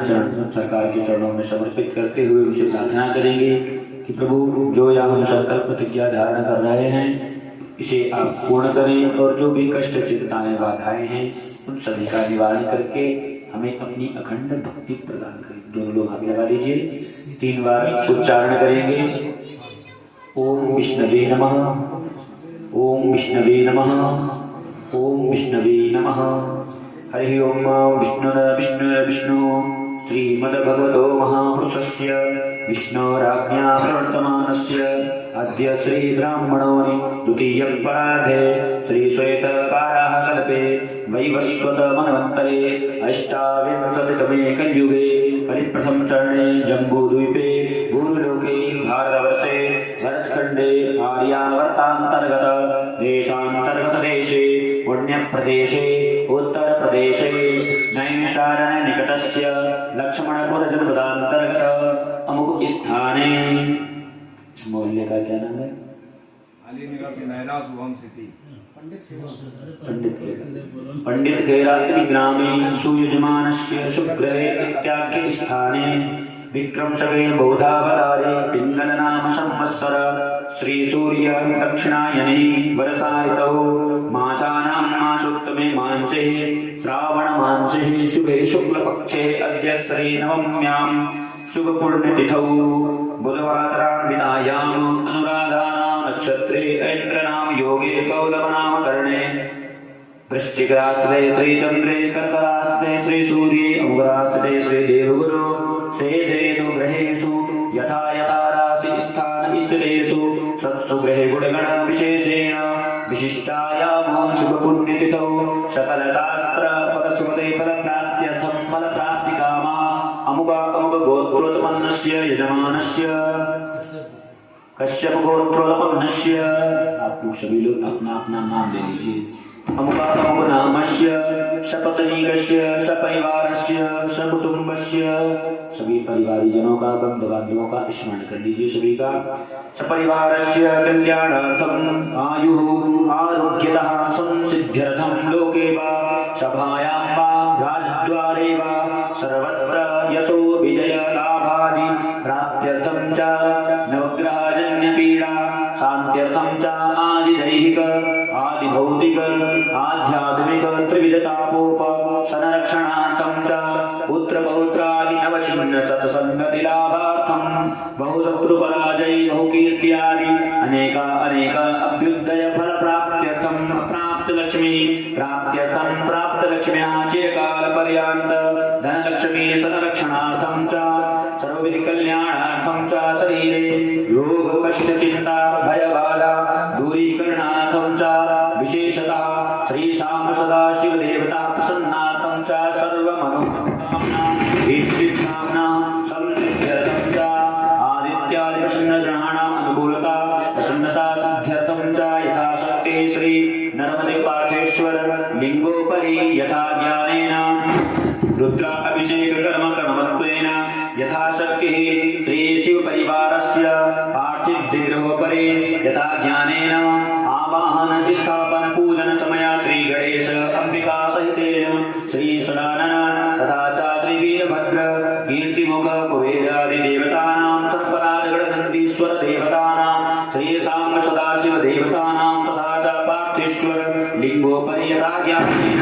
सरकार के चरणों में समर्पित करते हुए उसे प्रार्थना करेंगे कि प्रभु जो यहाँ हम संकल्प प्रतिज्ञा धारण कर रहे हैं इसे आप पूर्ण करें और जो भी कष्ट चिंताएं बाधाएं हैं उन सभी का निवारण करके हमें अपनी अखंड भक्ति प्रदान करें। दोनों लोग हाथ लगा लीजिए, 3 बार उच्चारण करेंगे। ओम विष्णवे नमः, ओम विष्णवे नमः, ओम विष्णवे नमः। हरि ओम विष्णु श्रीमद्भगवतो महापुरुषस्य विष्णोराज्ञा प्रवर्तमानस्य अद्य श्री ब्राह्मणोनि द्वितीयं परार्धे श्री श्वेतकाराः कल्पे वैवस्वत मन्वन्तरे अष्टाविंशतितमे कलियुगे कलिप्रथम चरणे जम्बूद्वीपे भूलोके भारतवर्षे भरतखण्डे आर्यावर्तान्तर्गत देशान्तर्गत देशे पुण्यप्रदेशे उत्तरप्रदेशे नैमिषारण्य निकटस्य लक्ष्मणपुर जनपदान्तर्गत अमुक स्थाने, इस मोहल्ले का क्या नाम है? पंडित खैरात्री ग्रामे सुयजमानस्य सुग्रहे इत्याख्ये स्थाने विक्रम शके बौधावतारे पिंगल नाम संवत्सर श्री सूर्य दक्षिणायने वर्षा मासानां मासोत्तमे मांसे श्रावण मांसे शुभे शुक्ल पक्षे अद्य श्री नवम्यां शुभ पुण्यतिथौ बुधवासरान्वितायाम् अनुराधानां नक्षत्रे ऐन्द्रनाम योगे कौलवनाम कर्णे वृश्चिकरास्ते श्री चंद्रे कर्करास्ते श्री सूर्ये अमुकरास्ते श्री देवगुरु शेषेषु ग्रहेषु यथा यथा राशि स्थान स्थितेषु सत्सु ग्रहे गुणगण विशेषेण विशिष्टायाम शुभ पुण्यतिथौ सकल शास्त्र फलसुपदे फलप्राप्त्यर्थं फलप्राप्तिकामा अमुका अमुक गोत्रोत्पन्नस्य यजमानस्य कश्यप गोत्रोत्पन्नस्य, आप लोग सभी लोग अपना अपना नाम दे लीजिए। अमुका अमुक नामस्य सपत्नीकस्य सपरिवारस्य सकुटुम्बस्य, सभी परिवारीजनों का बंधु बांधवों का स्मरण कर लीजिए। सभी का सपरिवारस्य कल्याणार्थम आयुः आरोग्यतः संसिद्ध्यर्थं लोके वा सभायां वा राजद्वारे वा सर्वत्र यशो विजय लाभादि प्राप्त्यर्थं च नवग्रहजन्य पीडा शान्त्यर्थं च आदिदैहिक आदिभौतिक आध्यात्मिक त्रिविधतापोप संरक्षणार्थं च पुत्रपौत्रादि नवचिन्न सत्संगति लाभार्थं बहुशत्रुपराजय बहुकीर्त्यादि अनेका अनेक अभ्युदय फल प्राप्त्यर्थं प्राप्त लक्ष्मी प्राप्त्यर्थं प्राप्त लक्ष्म्याः चिरकाल पर्यन्त धनलक्ष्मी संरक्षणार्थं च सर्वविधि कल्याणार्थं च शरीरे रोग कष्ट चिंता भय बाधा दूरीकरणार्थं च विशेषतः श्री शाम सदा शिव देवता प्रसन्नार्थं च सर्वमनोकामना इष्टिकामना संसिद्ध्यर्थं च आदित्यादि प्रसन्नग्रहाणाम् अनुकूलता प्रसन्नता सिद्ध्यर्थं च यथाशक्ति श्री नर्मदे पाठेश्वर लिंगोपरि यथा ज्ञानेन रुद्रा अभिषेक कर्म कर्मत्वेन यथाशक्ति श्री शिव परिवारस्य पार्थिव विग्रहोपरि यथा ज्ञानेन आवाहन स्थापन पूजन समय श्री गणेश अंबिका सहितेन श्री सदानन तथा च श्री वीरभद्र कीर्तिमुख कुबेरादि देवतानां सर्पराज गणदंतीश्वर देवतानां श्री सांब सदाशिव देवतानां तथा च पार्थेश्वर लिंगोपरि यथा ज्ञानेन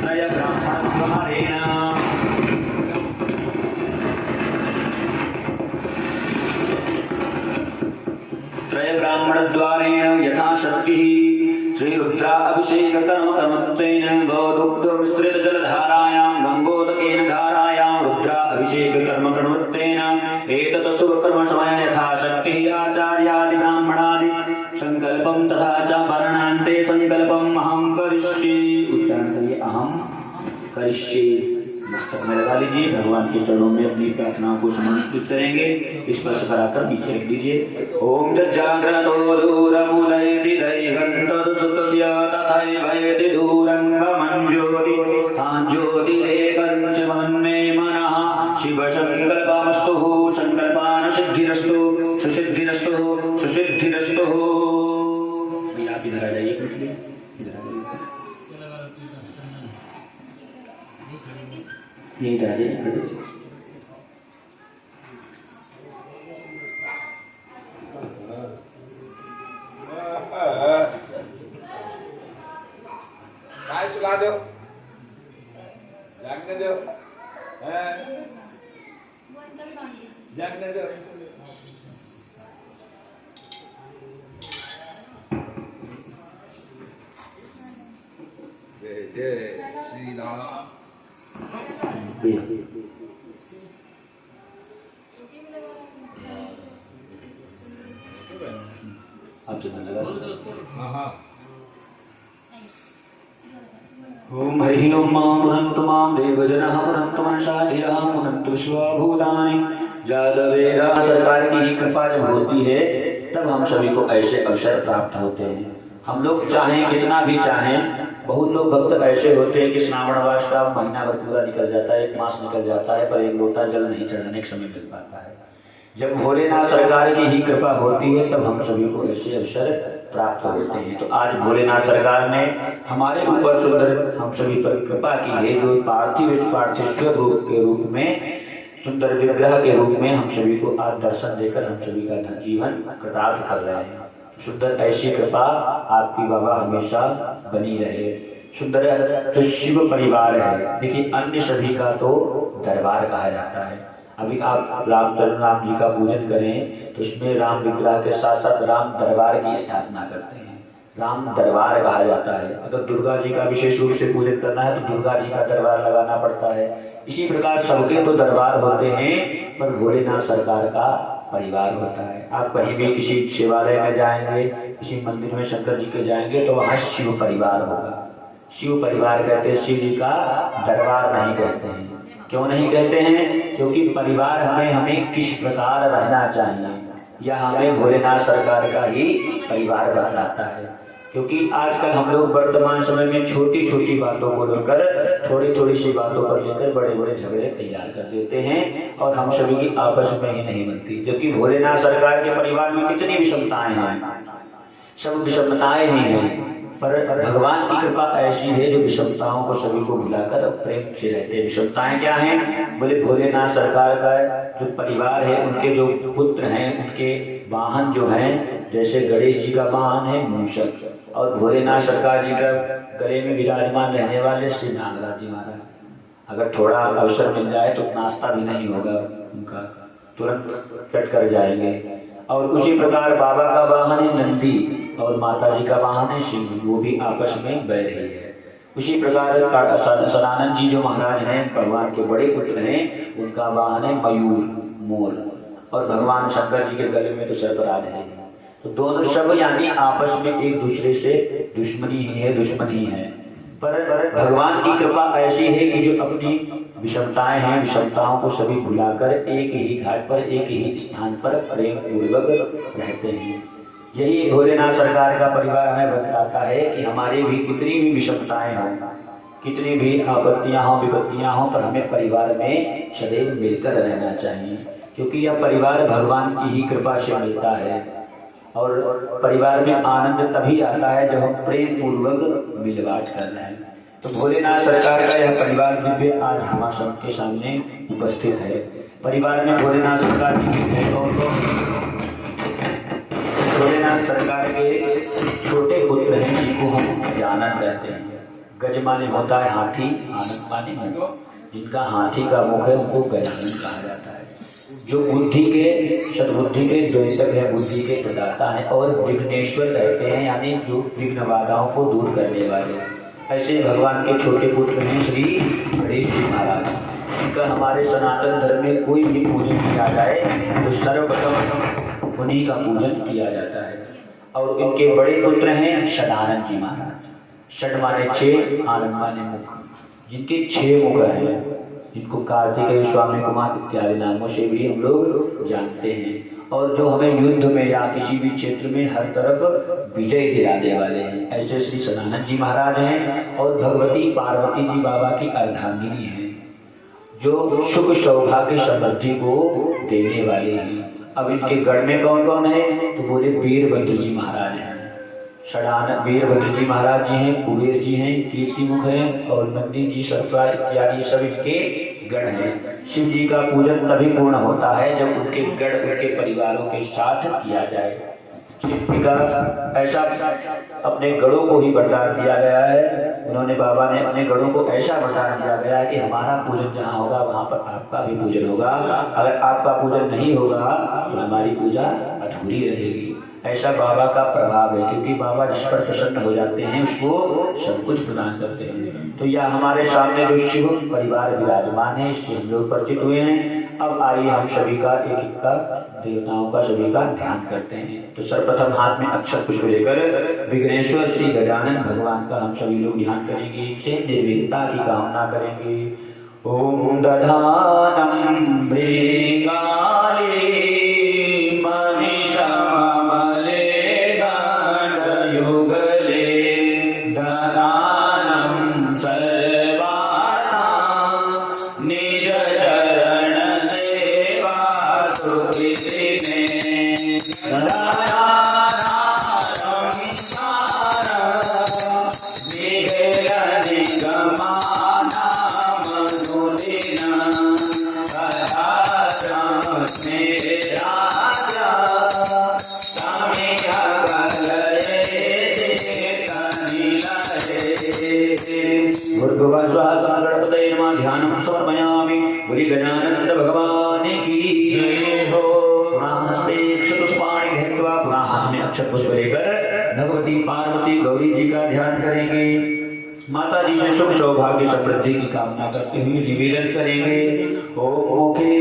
त्रय ब्राह्मणद्वारेण ब्राह्मणद्वारेण यथाशक्ति श्री रुद्रा अभिषेक कर्म कर्मत्वेन गौदुग्ध विस्तृत जलधारायां गंगोदकेन धारायां रुद्रा अभिषेक कर्म कर्मत्वेन एतत् शुभ कर्म समय यथाशक्ति आचार्यादि ब्राह्मणादि संकल्पं तथा च वर्णान्ते संकल्पं अहं करिष्ये, उच्चारण करिए अहं करिष्ये। मस्तक में लगा लीजिए, भगवान के चरणों में अपनी प्रार्थनाओं को समर्पित करेंगे। स्पर्श कराकर नीचे रख लीजिए। ओम जाग्रतो दूरमुदयति दैवन्तदुसुतस्य तथैवैति दूरं गमञ्ज्योति ज्योतिरेकञ्च मन्मे मनः शिव संकल्पमस्तु संकल्पान सिद्धिरस्तु सुसिद्धिरस्तु सुसिद्धिरस्तु। आप इधर आ जाइए, इधर आ जाइए, यही डाले। जागने दो। जय श्री राम। आप चंदन लगा। ओम हरि ओम पुनन्तु मां देवजनः पुनन्तु मनसाधिरः पुनन्तु स्वभूतानि। जादवेरा सरकार की ही कृपा जब होती है तब हम सभी को ऐसे अवसर प्राप्त होते हैं। हम लोग चाहें कितना भी चाहें, बहुत लोग भक्त ऐसे होते हैं कि श्रावण मास का महीना भर पूरा निकल जाता है, 1 मास निकल जाता है, पर एक लोटा जल नहीं चढ़ाने के समय मिल पाता है। जब भोलेनाथ सरकार की ही कृपा होती है तब हम सभी को ऐसे अवसर प्राप्त होते हैं। तो आज भोलेनाथ सरकार ने हमारे ऊपर सुंदर हम सभी पर कृपा की है, जो पार्थिव रूप के रूप में, सुंदर विग्रह के रूप में हम सभी को आज दर्शन देकर हम सभी का जीवन कृतार्थ कर रहे हैं। सुंदर ऐसी कृपा आपकी बाबा हमेशा बनी रहे। सुंदर जो शिव परिवार है, देखिए अन्य सभी का तो दरबार कहा जाता है। अभी आप राम जी का पूजन करें तो इसमें राम विग्रह के साथ साथ राम दरबार की स्थापना करते हैं, राम दरबार कहा जाता है। अगर दुर्गा जी का विशेष रूप से पूजन करना है तो दुर्गा जी का दरबार लगाना पड़ता है। इसी प्रकार सबके तो दरबार होते हैं, पर भोलेनाथ सरकार का परिवार होता है। आप कहीं भी किसी शिवालय में जाएंगे, किसी मंदिर में शंकर जी के जाएंगे तो वहाँ शिव परिवार होगा। शिव परिवार कहते हैं, शिव जी का दरबार नहीं कहते हैं। क्यों नहीं कहते हैं? क्योंकि परिवार हमें किस प्रकार रहना चाहिए, यह हमें भोलेनाथ सरकार का ही परिवार बतलाता है। क्योंकि आजकल हम लोग वर्तमान समय में छोटी छोटी बातों को लेकर, थोड़ी थोड़ी सी बातों पर लेकर बड़े बड़े झगड़े तैयार कर देते हैं और हम सभी की आपस में ही नहीं बनती। जबकि भोलेनाथ सरकार के परिवार में कितनी विषमताएं हैं, सब विषमताएं ही हैं, पर भगवान की कृपा ऐसी है जो विषमताओं को सभी को भुलाकर प्रेम से रहते हैं। विषमताएं क्या हैं? बोले भोलेनाथ सरकार का जो परिवार है, उनके जो पुत्र हैं, उनके वाहन जो हैं, जैसे गणेश जी का वाहन है मूषक, और भोलेनाथ सरकार जी का गले में विराजमान रहने वाले श्री नागराज जी महाराज। अगर थोड़ा अवसर मिल जाए तो नाश्ता भी नहीं होगा उनका, तुरंत चट कर जाएंगे। और उसी प्रकार बाबा का वाहन है नंदी और माता जी का वाहन है शिव, वो भी आपस में बह रही है। उसी प्रकार सदानंद जी जो महाराज हैं, भगवान के बड़े पुत्र हैं, उनका वाहन है मयूर, मोर, और भगवान शंकर जी के गले में तो सर्पराज है। तो दोनों सब यानी आपस में एक दूसरे से दुश्मनी ही है। पर भगवान की कृपा ऐसी है कि जो अपनी विषमताएं हैं, विषमताओं को सभी भुलाकर एक ही घाट पर, एक ही स्थान पर प्रेम पूर्वक रहते हैं। यही भोलेनाथ सरकार का परिवार हमें बताता है कि हमारी भी कितनी भी विषमताएं हों, कितनी भी आपत्तियां हों, विपत्तियां हों, पर हमें परिवार में सदैव मिलकर रहना चाहिए। क्योंकि यह परिवार भगवान की ही कृपा से मिलता है, और परिवार में आनंद तभी आता है जब हम प्रेम पूर्वक मिलवाट कर रहे हैं। तो भोलेनाथ सरकार का यह परिवार दिव्य आज हमारे सबके सामने उपस्थित है। परिवार में भोलेनाथ सरकार भोलेनाथ सरकार के छोटे पुत्र हैं, जिनको हम गजानन कहते हैं। गज माने होता है हाथी, आनंद माने मुख, जिनका हाथी का मुख है उनको गजानन कहा जाता है। जो बुद्धि के, सद्बुद्धि के द्योतक है, बुद्धि के प्रदाता है, और विघ्नेश्वर कहते हैं, यानी जो विघ्न बाधाओं को दूर करने वाले। ऐसे भगवान के छोटे पुत्र हैं श्री गणेश जी महाराज। इनका हमारे सनातन धर्म में कोई भी पूजन किया जाए तो सर्वप्रथम उन्हीं का पूजन किया जाता है। और इनके बड़े पुत्र हैं सदानंद जी महाराज। षड माने 6, आनंद माने मुख, जिनके 6 मुख हैं, जिनको कार्तिकेय, स्वामी कुमार इत्यादि नामों से भी हम लोग जानते हैं, और जो हमें युद्ध में या किसी भी क्षेत्र में हर तरफ विजय दिलाने वाले हैं। ऐसे श्री सदानंद जी महाराज हैं, और भगवती पार्वती जी बाबा की अर्धांगिनी हैं, जो सुख सौभाग्य समृद्धि को देने वाले हैं। अब इनके गढ़ में कौन कौन है? तो बोले वीरभद्र जी महाराज हैं, वीरभद्र जी महाराज जी हैं, कुबेर जी हैं, कीर्तिमुख हैं, और नंदी जी, सर्पराज इत्यादि सब इनके गढ़ हैं। शिव जी का पूजन तभी पूर्ण होता है जब उनके गढ़, उनके परिवारों के साथ किया जाए। शिव भक्ति का ऐसा अपने गणों को ही वरदान दिया गया है। उन्होंने बाबा ने अपने गणों को ऐसा वरदान दिया गया है कि हमारा पूजन जहाँ होगा वहाँ पर आपका भी पूजन होगा, अगर आपका पूजन नहीं होगा तो हमारी पूजा अधूरी रहेगी। ऐसा बाबा का प्रभाव है, क्योंकि बाबा जिस पर प्रसन्न हो जाते हैं उसको सब कुछ प्रदान करते हैं। तो यह हमारे सामने जो शिव परिवार विराजमान है इससे हम लोग परिचित हुए हैं। अब आइए हम सभी का एक एक का देवताओं का सभी का ध्यान करते हैं। तो सर्वप्रथम हाथ में अक्षत पुष्प लेकर विघ्नेश्वर श्री गजानन भगवान का हम सभी लोग ध्यान करेंगे, इनसे निर्विघ्नता की कामना करेंगे। ओम दधानम मृगाले गणपतये नमः। ध्यानं समर्पयामि। बोलिए गजानन भगवान की जय हो। पुनः पुष्पाणि धृत्वा पुनः हाथ में अक्षत पुष्प लेकर भगवती पार्वती गौरी जी का ध्यान करेंगे। माता जी से सुख सौभाग्य समृद्धि की कामना करते हुए निवेदन करेंगे। ओम मुखे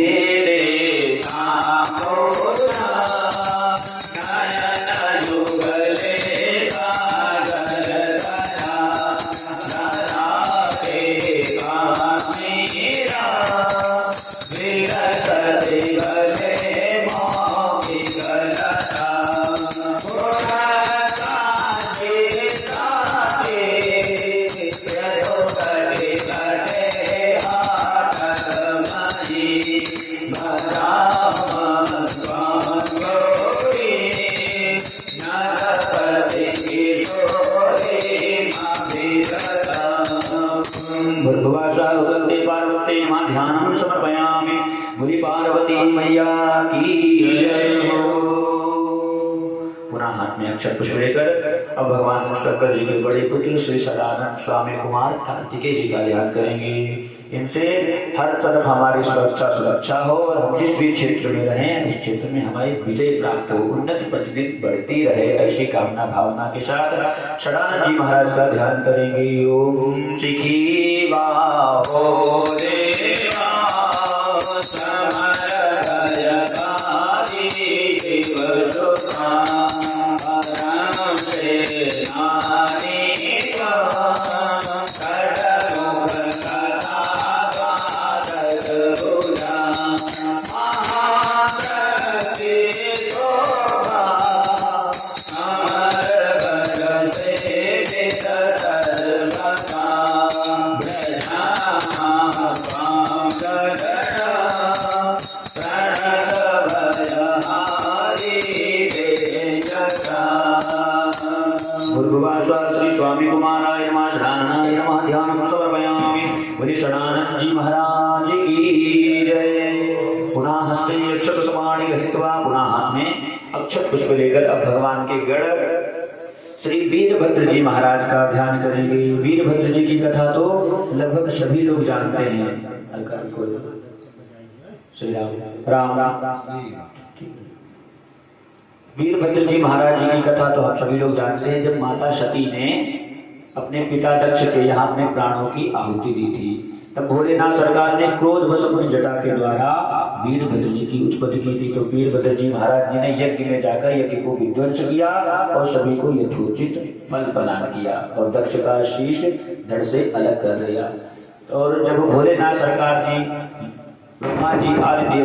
पार्वती मां ध्यानं समर्पयामि। बोली पार्वती मैया की जय हो। पुनः हाथ में अक्षत पुष्प लेकर अब भगवान शंकर जी के बड़े पुत्र श्री सदानंद स्वामी कुमार कार्तिकेय जी का ध्यान करेंगे। इनसे हर तरफ हमारी सुरक्षा हो और हम जिस भी क्षेत्र में रहें उस क्षेत्र में हमारी विजय प्राप्त हो, उन्नति प्रतिदिन बढ़ती रहे, ऐसी कामना भावना के साथ सदानंद जी महाराज का ध्यान करेंगे। ओम शिखी बाहो देवा श्री स्वामी कुमाराय नमः। शरणाय नमः। ध्यानं समर्पयामि। बोलिए शरणानंद जी महाराज की जय। पुनः हस्ते अक्षत पुष्पाणि धृत्वा पुनः हाथ में अक्षत पुष्प लेकर अब भगवान के गढ़ श्री वीरभद्र जी महाराज का ध्यान करेंगे। वीरभद्र जी की कथा तो लगभग सभी लोग जानते हैं। श्री राम वीरभद्र जी महाराज जी की कथा तो हम सभी लोग जानते हैं। जब माता सती ने अपने पिता दक्ष के यहाँ अपने प्राणों की आहुति दी थी, तब भोलेनाथ सरकार ने क्रोधवश अपनी जटा के द्वारा वीरभद्र जी की उत्पत्ति की थी। तो वीरभद्र जी महाराज जी ने यज्ञ में जाकर यज्ञ को विध्वंस किया और सभी को यथोचित फल प्रदान किया और दक्ष का शीश धड़ से अलग कर दिया। और जब भोलेनाथ सरकार जी ब्रह्मा जी आदि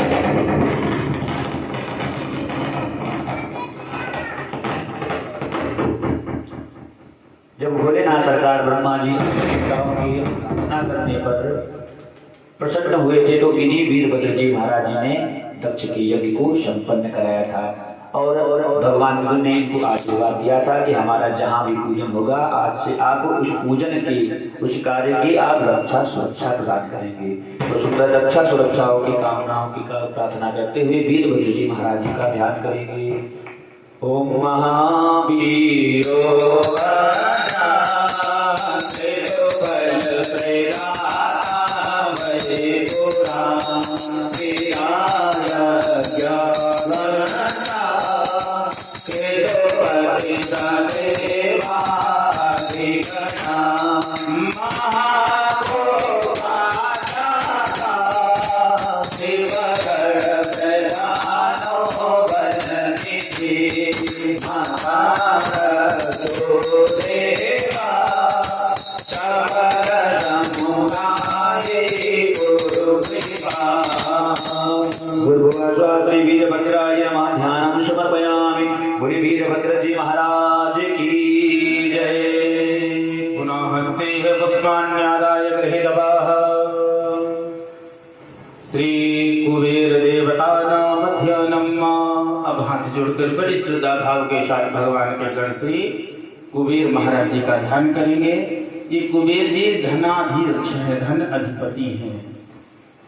जब भोलेनाथ सरकार ब्रह्मा जी की स्थापना करने पर प्रसन्न हुए थे तो इन्हीं वीरभद्र जी महाराज जी ने दक्ष के यज्ञ को संपन्न कराया था और भगवान विष्णु ने इनको आशीर्वाद दिया था कि हमारा जहाँ भी पूजन होगा आज से आप उस पूजन की उस कार्य की आप रक्षा सुरक्षा प्रदान करेंगे। तो सुंदर रक्षा सुरक्षाओं की कामनाओं की प्रार्थना करते हुए वीरभद्र जी महाराज जी का ध्यान करेंगे। ओम महावीरो वरदा सेतु बल प्रदाता वै पुरा विराय ज्ञानरता सेतु पति सदेवा अधिगणा महाभोगाता शिवकर प्रधानो वदनिधि महारतो देवा शबर समुदाये गुरु कृपा गुरुभुवस्वामी वीरभद्राय नमः ध्यानं समर्पयामि। गुरु वीरभद्र जी महाराज की जय। पुनः हस्ते पुष्पाण्यादाय गृहीतवः श्री कुबेर देवता मध्याह्नम। अब हाथ जोड़कर बड़ी श्रद्धा भाव के साथ भगवान के गण श्री कुबेर महाराज जी का ध्यान करेंगे। ये कुबेर जी धनाधीश है, धन अधिपति हैं।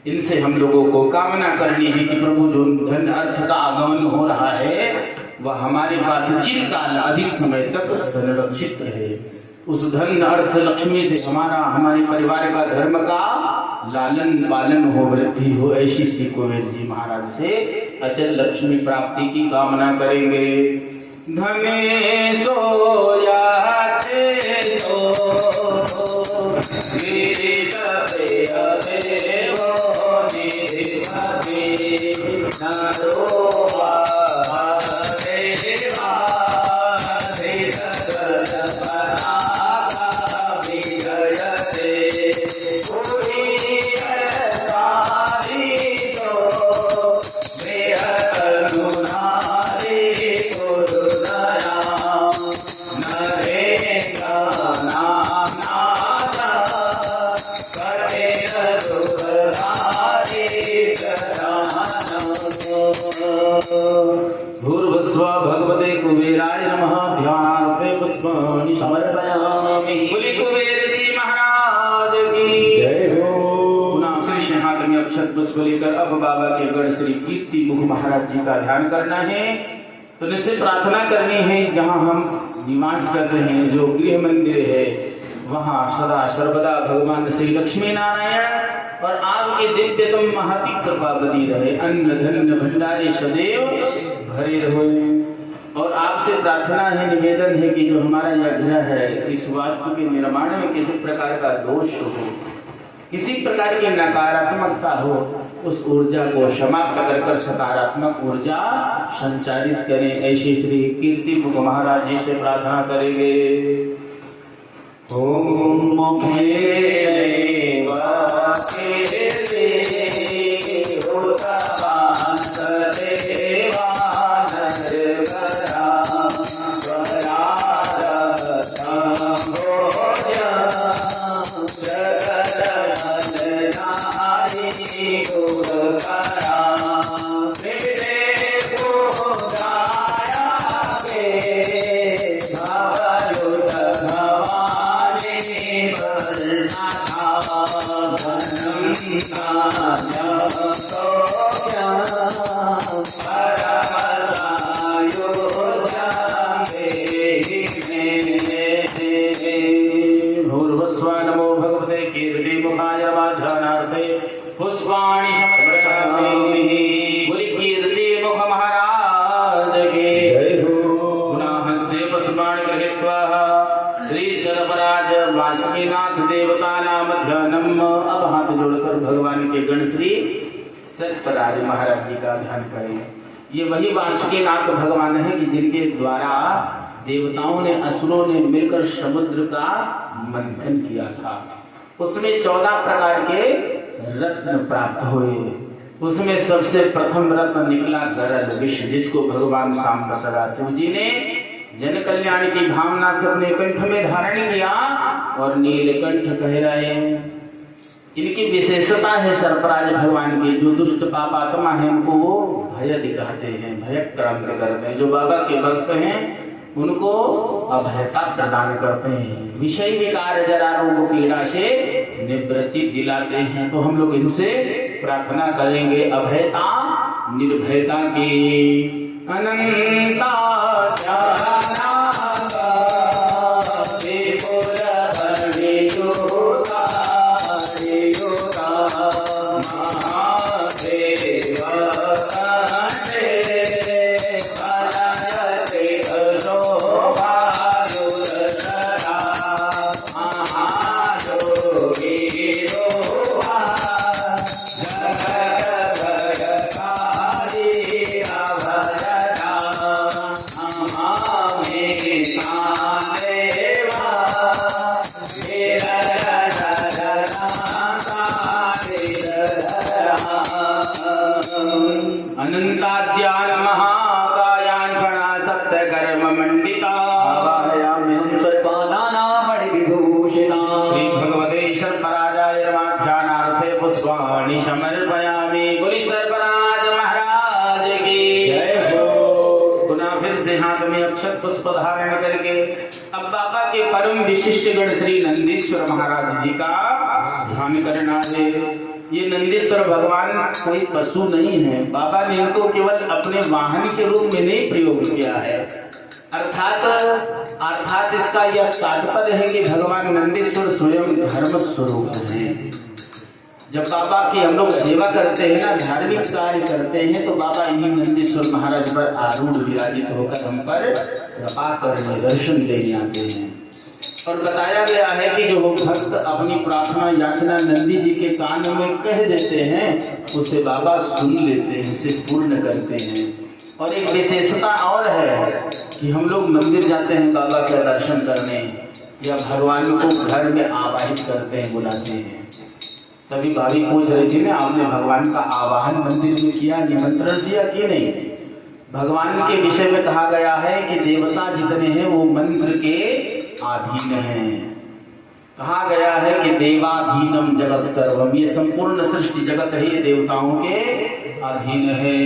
इनसे हम लोगों को कामना करनी है कि प्रभु जो धन अर्थ का आगमन हो रहा है वह हमारे पास चिरकाल अधिक समय तक संरक्षित रहे। उस धन अर्थ लक्ष्मी से हमारे परिवार का धर्म का लालन पालन हो, वृद्धि हो, ऐसी श्री कुबेर जी महाराज से अचल लक्ष्मी प्राप्ति की कामना करेंगे। धने सोया छे सो गिरीश प्रिय देवो निधिपति नरोवा देवा धीरसरपरागा विजयते भूर्भुस्व भगवते कुबेराय नमः। ध्यानार्थे पुष्पाणि समर्पयामि। बोली कुबेर जी महाराज की जय हो। पुनः कृष्ण हाथ में अक्षत पुष्प लेकर अब बाबा के गढ़ श्री कीर्ति मुख महाराज जी का ध्यान करना है। तो निश्चित प्रार्थना करनी है जहाँ हम निवास करते हैं, जो गृह मंदिर है, वहाँ सदा सर्वदा भगवान श्री लक्ष्मी नारायण और आपके दिव्यतम महती कृपा बनी रहे। अन्न धन्य भंडारे सदैव भरे रहे। और आपसे प्रार्थना है, निवेदन है कि जो हमारा यह गृह है, इस वास्तु के निर्माण में किसी प्रकार का दोष हो, किसी प्रकार की नकारात्मकता हो, उस ऊर्जा को समाप्त कर सकारात्मक ऊर्जा संचारित करें। ऐसी श्री कीर्ति मुख महाराज जी से प्रार्थना करेंगे। ओम मुखे नमो भगवते कीर्ति मुखाय ध्यानार्थे पुष्पाणि समर्पयामि। बोली कीर्ति मुख महाराज की जय हो। पुनः हस्ते पुष्पाणि गृहीत्वा श्री सर्वराज वासुकीनाथ देवता नाम ध्यानम। अब हाथ जोड़कर भगवान के गण श्री सर्वराज महाराज जी का ध्यान करें। ये वही वासुकीनाथ भगवान है कि जिनके द्वारा देवताओं ने, असुरों ने मिलकर समुद्र का मंथन किया था। उसमें 14 प्रकार के रत्न प्राप्त हुए। उसमें सबसे प्रथम रत्न निकला गरल विष, जिसको भगवान शाम सदा शिव जी ने जन कल्याण की भावना से अपने कंठ में धारण किया और नीलकंठ कहलाए। इनकी विशेषता है सर्पराज भगवान की, जो दुष्ट पापात्मा है उनको वो भय दिखाते हैं, भयक्रांत करते हैं। जो बाबा के भक्त हैं उनको अभयता प्रदान करते हैं, विषय विकार जरा रोग पीड़ा से निवृत्ति दिलाते हैं। तो हम लोग इनसे प्रार्थना करेंगे अभयता निर्भयता की। अनंता अनंताद्यान महाकायान फणासप्त कर्म मंडिता श्री भगवते सर्पराजाय नमाध्यानार्थे पुष्पाणि समर्पयामि। बोली सर्पराज महाराज की जय हो। पुनः फिर से हाथ में अक्षत पुष्प धारण करके अब बाबा के परम विशिष्ट गण श्री नंदीश्वर महाराज जी का ध्यान करना है। ये नंदीश्वर भगवान कोई पशु नहीं है। बाबा ने इनको केवल अपने वाहन के रूप में नहीं प्रयोग किया है। अर्थात इसका यह तात्पर्य है कि भगवान नंदीश्वर स्वयं धर्म स्वरूप हैं। जब बाबा की हम लोग सेवा करते हैं ना, धार्मिक कार्य करते हैं, तो बाबा इन्हीं नंदीश्वर महाराज पर आरूढ़ विराजित होकर हम पर कृपा करने दर्शन देने आते हैं। और बताया गया है कि जो भक्त अपनी प्रार्थना याचना नंदी जी के कान में कह देते हैं, उसे बाबा सुन लेते हैं, उसे पूर्ण करते हैं। और एक विशेषता और है कि हम लोग मंदिर जाते हैं बाबा का दर्शन करने या भगवान को घर में आवाहित करते हैं, बुलाते हैं। तभी भाभी पूछ रही थी ना, आपने भगवान का आवाहन मंदिर में किया, निमंत्रण दिया कि नहीं? भगवान के विषय में कहा गया है कि देवता जितने हैं वो मंत्र के अधीन हैं। कहा गया है कि देवाधीनम जगत सर्वम, ये संपूर्ण सृष्टि जगत है ये देवताओं के अधीन है।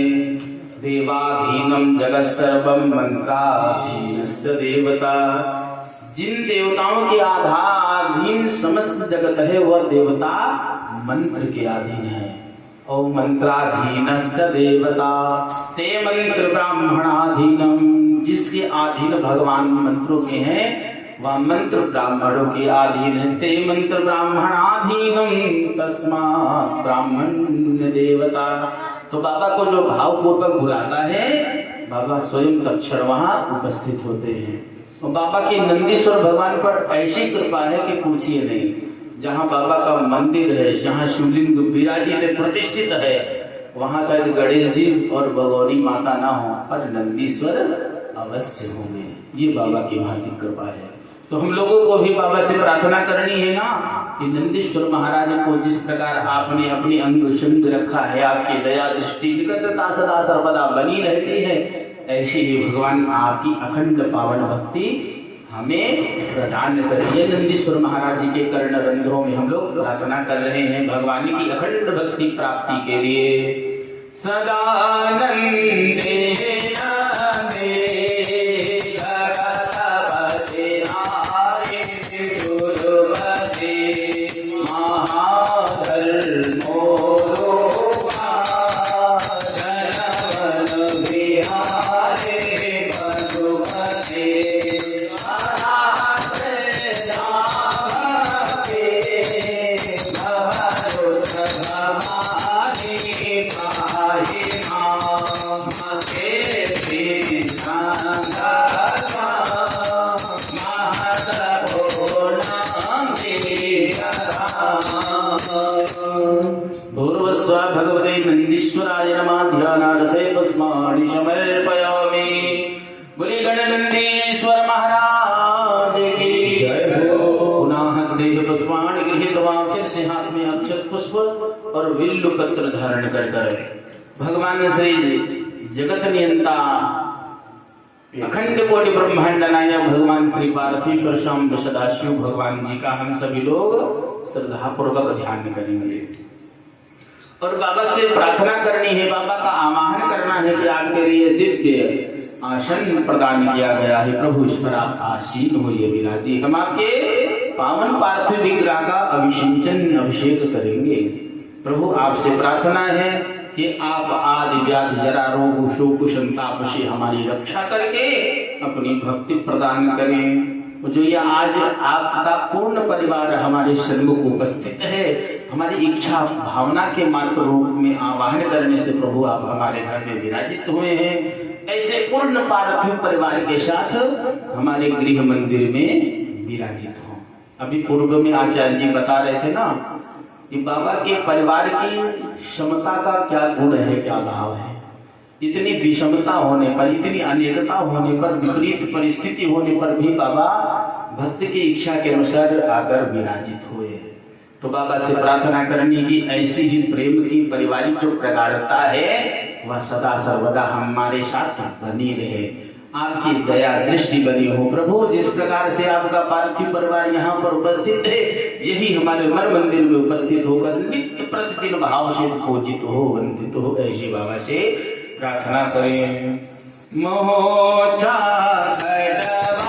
देवाधीनम जगत सर्वम मंत्राधीनस्य देवता। जिन देवताओं के आधाधीन समस्त जगत है वह देवता मंत्र के अधीन है। ओम मंत्राधीनस्य देवता ते मंत्र ब्राह्मणाधीनम। जिसके अधीन भगवान मंत्रों के हैं वह मंत्र ब्राह्मणों के अधीन है। ते मंत्र ब्राह्मणाधीनम तस्मात् ब्राह्मण देवता। तो बाबा को जो भावपूर्वक बुलाता है, बाबा स्वयं तत्क्षण वहां उपस्थित होते हैं। और बाबा के नंदीश्वर भगवान पर ऐसी कृपा है कि पूछिए नहीं। जहाँ बाबा का मंदिर है, जहाँ शिवलिंग विराजित प्रतिष्ठित है, वहां शायद गणेश जी और भगौरी माता ना हो, पर नंदीश्वर अवश्य होंगे। ये बाबा की भारी कृपा है। तो हम लोगों को भी बाबा से प्रार्थना करनी है ना कि नंदीश्वर महाराज को जिस प्रकार आपने अपनी अंग संग रखा है, आपकी दया दृष्टि निकटता सदा सर्वदा बनी रहती है, ऐसे ही भगवान आपकी अखंड पावन भक्ति हमें प्रदान करिए। नंदीश्वर महाराज जी के कर्ण रंध्रों में हम लोग प्रार्थना कर रहे हैं भगवान की अखंड भक्ति प्राप्ति के लिए। सदानंदे पूर्वस्व भगवते नंदीश्वराय नमः। ध्यानार्थे पुष्पाणि समर्पयामि। बोले गणनंदीश्वर महाराज की जय हो। पुनः हस्ते पुष्पाणि गृहीत्वा फिर से हाथ में अक्षत पुष्प और बिल्व पत्र धारण कर भगवान श्री जगत नियंता अखंड कोटि ब्रह्मांड नायक भगवान श्री पार्थेश्वर शाम सदाशिव भगवान जी का हम सभी लोग श्रद्धा पूर्वक ध्यान करेंगे और बाबा से प्रार्थना करनी है, बाबा का आवाहन करना है कि आपके लिए दिव्य आसन प्रदान किया गया है। प्रभु इस पर आप आसीन होइए, विराजिए। हम आपके पावन पार्थिव विग्रह का अभिषेचन अभिषेक करेंगे। प्रभु आपसे प्रार्थना है कि कि आप आदि व्याधि जरा रोग शोक संताप से हमारी रक्षा करके अपनी भक्ति प्रदान करें। जो ये आज आपका पूर्ण परिवार हमारे सन्मुख उपस्थित है, हमारी इच्छा भावना के मात्र रूप में आवाहन करने से प्रभु आप हमारे घर में विराजित हुए हैं। ऐसे पूर्ण पार्थिव परिवार के साथ हमारे गृह मंदिर में विराजित हो। अभी पूर्व में आचार्य जी बता रहे थे ना कि बाबा के परिवार की क्षमता का क्या गुण है, क्या भाव है। इतनी विषमता होने पर, इतनी अनेकता होने पर, विपरीत परिस्थिति होने पर भी बाबा भक्त की इच्छा के अनुसार आकर विराजित हुए। तो बाबा से प्रार्थना करनी की ऐसी ही प्रेम की पारिवारिक जो प्रगाढ़ता है वह सदा सर्वदा हमारे साथ बनी रहे। आपकी दया दृष्टि बनी हो प्रभु। जिस प्रकार से आपका पार्थिव परिवार यहाँ पर उपस्थित है, यही हमारे मन मंदिर में उपस्थित होकर नित्य प्रतिदिन भाव से पूजित हो, वंदित हो, ऐसे बाबा से प्रार्थना करें। मोचा कैलास